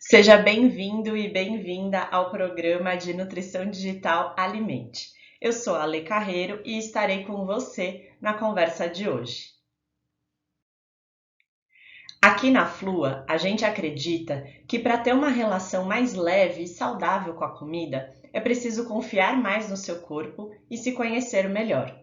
Seja bem-vindo e bem-vinda ao programa de Nutrição Digital Alimente. Eu sou a Ale Carreiro e estarei com você na conversa de hoje. Aqui na Flua, a gente acredita que para ter uma relação mais leve e saudável com a comida, é preciso confiar mais no seu corpo e se conhecer melhor.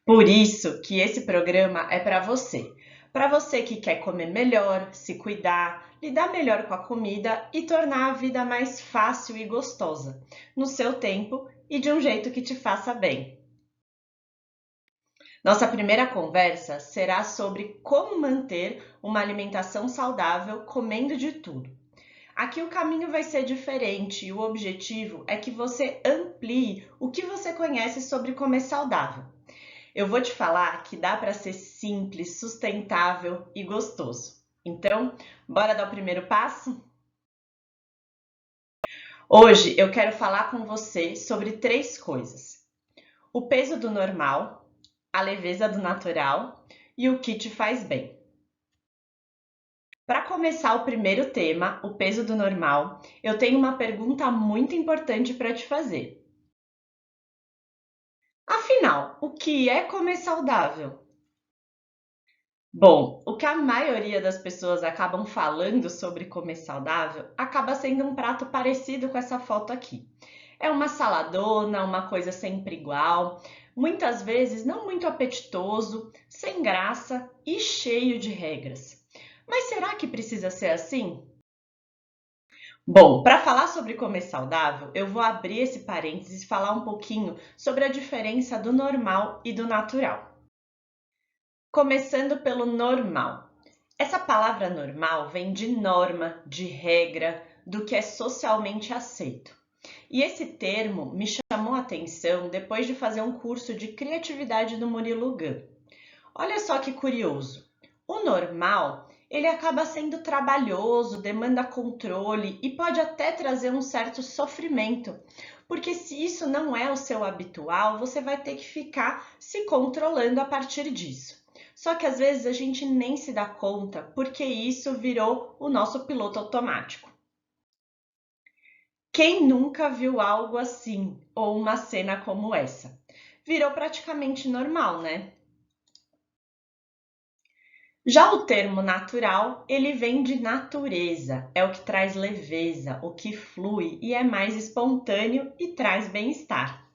Por isso que esse programa é para você que quer comer melhor, se cuidar, lidar melhor com a comida e tornar a vida mais fácil e gostosa, no seu tempo e de um jeito que te faça bem. Nossa primeira conversa será sobre como manter uma alimentação saudável comendo de tudo. Aqui o caminho vai ser diferente e o objetivo é que você amplie o que você conhece sobre comer saudável. Eu vou te falar que dá para ser simples, sustentável e gostoso. Então, bora dar o primeiro passo? Hoje eu quero falar com você sobre 3 coisas: o peso do normal, a leveza do natural e o que te faz bem. Para começar o primeiro tema, o peso do normal, eu tenho uma pergunta muito importante para te fazer. Afinal, o que é comer saudável? Bom, o que a maioria das pessoas acabam falando sobre comer saudável acaba sendo um prato parecido com essa foto aqui. É uma saladona, uma coisa sempre igual, muitas vezes não muito apetitoso, sem graça e cheio de regras. Mas será que precisa ser assim? Bom, para falar sobre comer saudável, eu vou abrir esse parênteses e falar um pouquinho sobre a diferença do normal e do natural. Começando pelo normal. Essa palavra normal vem de norma, de regra, do que é socialmente aceito. E esse termo me chamou a atenção depois de fazer um curso de criatividade do Murilo Gun. Olha só que curioso. O normal, ele acaba sendo trabalhoso, demanda controle e pode até trazer um certo sofrimento. Porque se isso não é o seu habitual, você vai ter que ficar se controlando a partir disso. Só que às vezes a gente nem se dá conta porque isso virou o nosso piloto automático. Quem nunca viu algo assim ou uma cena como essa? Virou praticamente normal, né? Já o termo natural, ele vem de natureza, é o que traz leveza, o que flui e é mais espontâneo e traz bem-estar.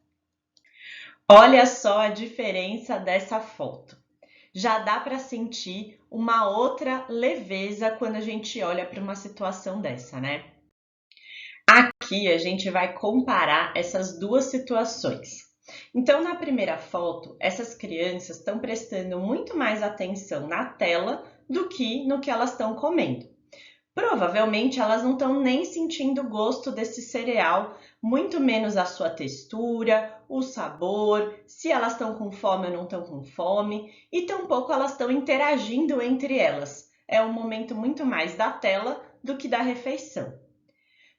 Olha só a diferença dessa foto. Já dá para sentir uma outra leveza quando a gente olha para uma situação dessa, né? Aqui a gente vai comparar essas duas situações. Então, na primeira foto, essas crianças estão prestando muito mais atenção na tela do que no que elas estão comendo. Provavelmente elas não estão nem sentindo o gosto desse cereal, muito menos a sua textura, o sabor, se elas estão com fome ou não estão com fome, e tampouco elas estão interagindo entre elas. É um momento muito mais da tela do que da refeição.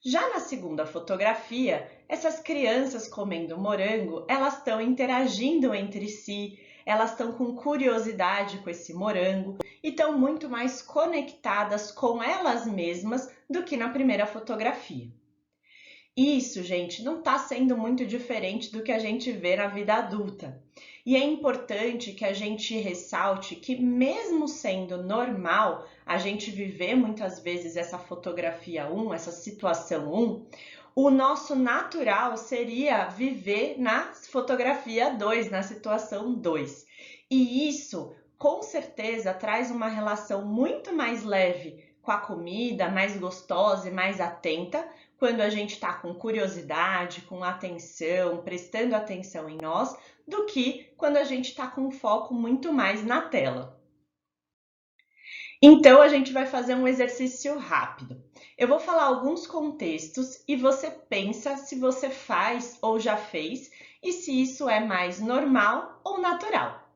Já na segunda fotografia, essas crianças comendo morango, elas estão interagindo entre si, elas estão com curiosidade com esse morango e estão muito mais conectadas com elas mesmas do que na primeira fotografia. Isso, gente, não está sendo muito diferente do que a gente vê na vida adulta. E é importante que a gente ressalte que, mesmo sendo normal a gente viver muitas vezes essa fotografia 1, essa situação 1, o nosso natural seria viver na fotografia 2, na situação 2. E isso, com certeza, traz uma relação muito mais leve com a comida, mais gostosa e mais atenta, quando a gente está com curiosidade, com atenção, prestando atenção em nós, do que quando a gente está com um foco muito mais na tela. Então, a gente vai fazer um exercício rápido. Eu vou falar alguns contextos e você pensa se você faz ou já fez e se isso é mais normal ou natural.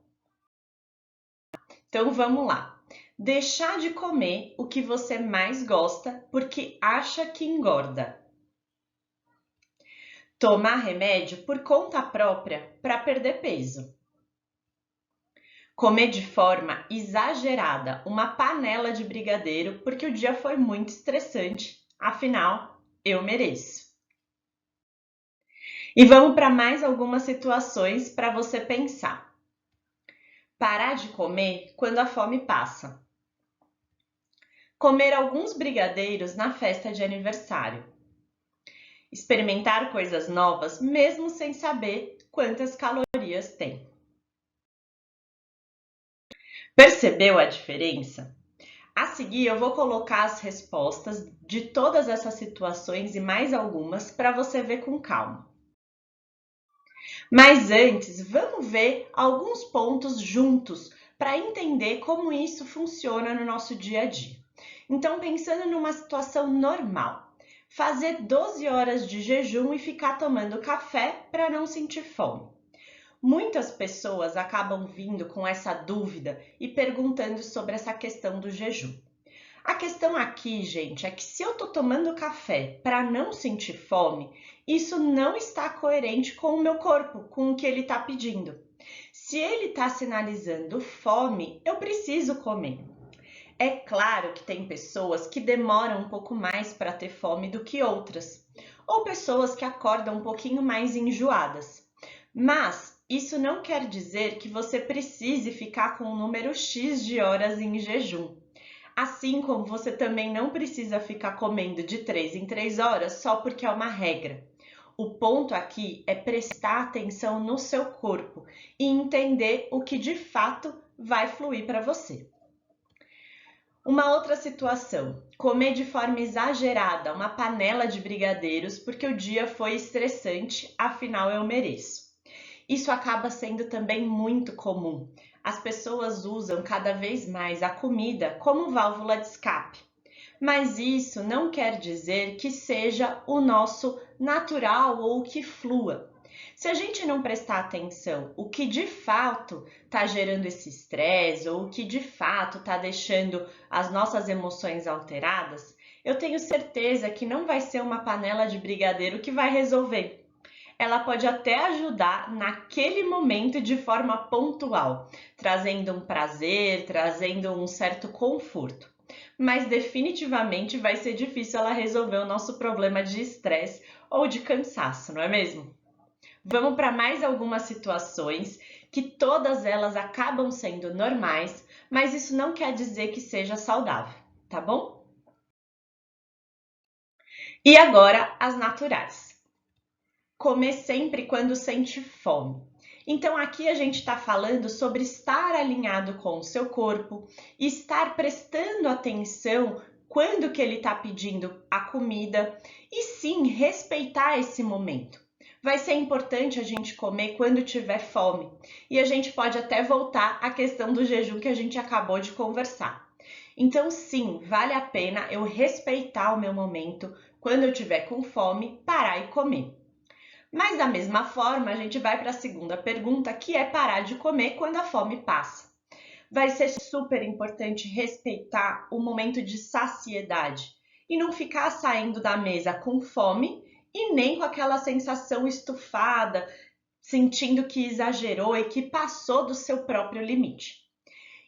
Então, vamos lá. Deixar de comer o que você mais gosta porque acha que engorda. Tomar remédio por conta própria para perder peso. Comer de forma exagerada uma panela de brigadeiro porque o dia foi muito estressante, afinal, eu mereço. E vamos para mais algumas situações para você pensar. Parar de comer quando a fome passa. Comer alguns brigadeiros na festa de aniversário. Experimentar coisas novas mesmo sem saber quantas calorias tem. Percebeu a diferença? A seguir, eu vou colocar as respostas de todas essas situações e mais algumas para você ver com calma. Mas antes, vamos ver alguns pontos juntos para entender como isso funciona no nosso dia a dia. Então, pensando numa situação normal, fazer 12 horas de jejum e ficar tomando café para não sentir fome. Muitas pessoas acabam vindo com essa dúvida e perguntando sobre essa questão do jejum. A questão aqui, gente, é que se eu tô tomando café para não sentir fome, isso não está coerente com o meu corpo, com o que ele está pedindo. Se ele está sinalizando fome, eu preciso comer. É claro que tem pessoas que demoram um pouco mais para ter fome do que outras, ou pessoas que acordam um pouquinho mais enjoadas. Mas isso não quer dizer que você precise ficar com um número X de horas em jejum. Assim como você também não precisa ficar comendo de 3 em 3 horas só porque é uma regra. O ponto aqui é prestar atenção no seu corpo e entender o que de fato vai fluir para você. Uma outra situação, comer de forma exagerada uma panela de brigadeiros porque o dia foi estressante, afinal eu mereço. Isso acaba sendo também muito comum. As pessoas usam cada vez mais a comida como válvula de escape. Mas isso não quer dizer que seja o nosso natural ou que flua. Se a gente não prestar atenção o que de fato está gerando esse estresse ou o que de fato está deixando as nossas emoções alteradas, eu tenho certeza que não vai ser uma panela de brigadeiro que vai resolver. Ela pode até ajudar naquele momento de forma pontual, trazendo um prazer, trazendo um certo conforto. Mas definitivamente vai ser difícil ela resolver o nosso problema de estresse ou de cansaço, não é mesmo? Vamos para mais algumas situações que todas elas acabam sendo normais, mas isso não quer dizer que seja saudável, tá bom? E agora as naturais. Comer sempre quando sente fome. Então, aqui a gente está falando sobre estar alinhado com o seu corpo, estar prestando atenção quando que ele está pedindo a comida e sim respeitar esse momento. Vai ser importante a gente comer quando tiver fome e a gente pode até voltar à questão do jejum que a gente acabou de conversar. Então, sim, vale a pena eu respeitar o meu momento quando eu tiver com fome, parar e comer. Mas da mesma forma, a gente vai para a segunda pergunta, que é parar de comer quando a fome passa. Vai ser super importante respeitar o momento de saciedade e não ficar saindo da mesa com fome e nem com aquela sensação estufada, sentindo que exagerou e que passou do seu próprio limite.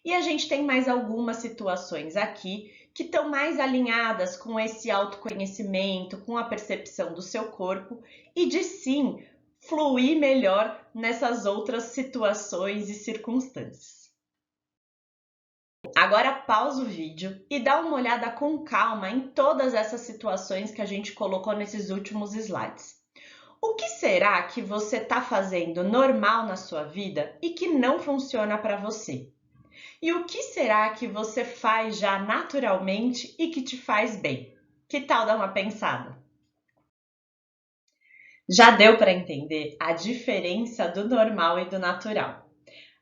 E a gente tem mais algumas situações aqui que estão mais alinhadas com esse autoconhecimento, com a percepção do seu corpo e de sim fluir melhor nessas outras situações e circunstâncias. Agora pausa o vídeo e dá uma olhada com calma em todas essas situações que a gente colocou nesses últimos slides. O que será que você está fazendo normal na sua vida e que não funciona para você? E o que será que você faz já naturalmente e que te faz bem? Que tal dar uma pensada? Já deu para entender a diferença do normal e do natural.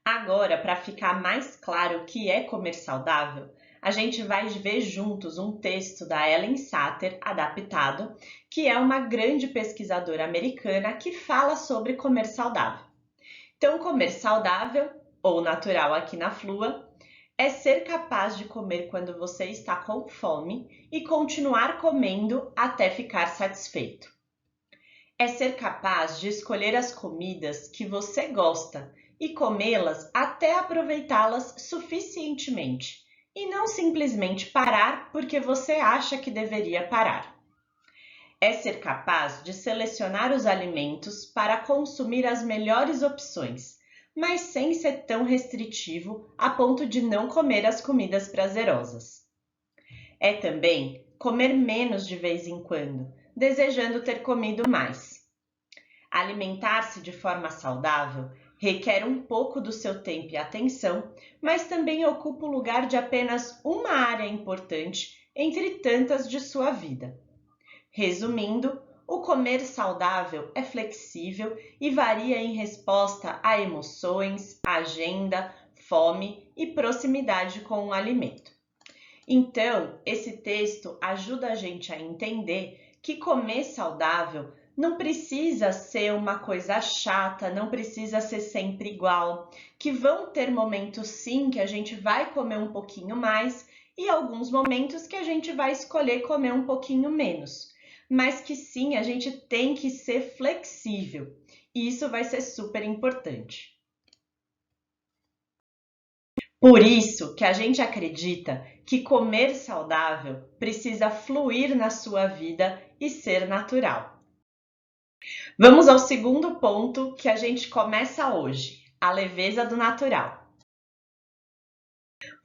Agora, para ficar mais claro o que é comer saudável, a gente vai ver juntos um texto da Ellen Satter, adaptado, que é uma grande pesquisadora americana que fala sobre comer saudável. Então, comer saudável, ou natural aqui na Flua, é ser capaz de comer quando você está com fome e continuar comendo até ficar satisfeito. É ser capaz de escolher as comidas que você gosta e comê-las até aproveitá-las suficientemente, e não simplesmente parar porque você acha que deveria parar. É ser capaz de selecionar os alimentos para consumir as melhores opções, mas sem ser tão restritivo a ponto de não comer as comidas prazerosas. É também comer menos de vez em quando, desejando ter comido mais. Alimentar-se de forma saudável requer um pouco do seu tempo e atenção, mas também ocupa o lugar de apenas uma área importante entre tantas de sua vida. Resumindo, o comer saudável é flexível e varia em resposta a emoções, agenda, fome e proximidade com o alimento. Então, esse texto ajuda a gente a entender que comer saudável não precisa ser uma coisa chata, não precisa ser sempre igual, que vão ter momentos sim que a gente vai comer um pouquinho mais e alguns momentos que a gente vai escolher comer um pouquinho menos, mas que sim, a gente tem que ser flexível e isso vai ser super importante. Por isso que a gente acredita que comer saudável precisa fluir na sua vida e ser natural. Vamos ao segundo ponto que a gente começa hoje, a leveza do natural.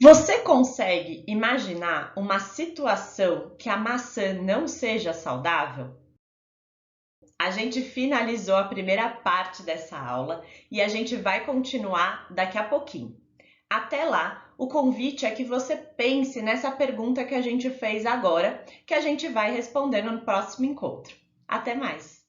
Você consegue imaginar uma situação que a maçã não seja saudável? A gente finalizou a primeira parte dessa aula e a gente vai continuar daqui a pouquinho. Até lá, o convite é que você pense nessa pergunta que a gente fez agora, que a gente vai responder no próximo encontro. Até mais!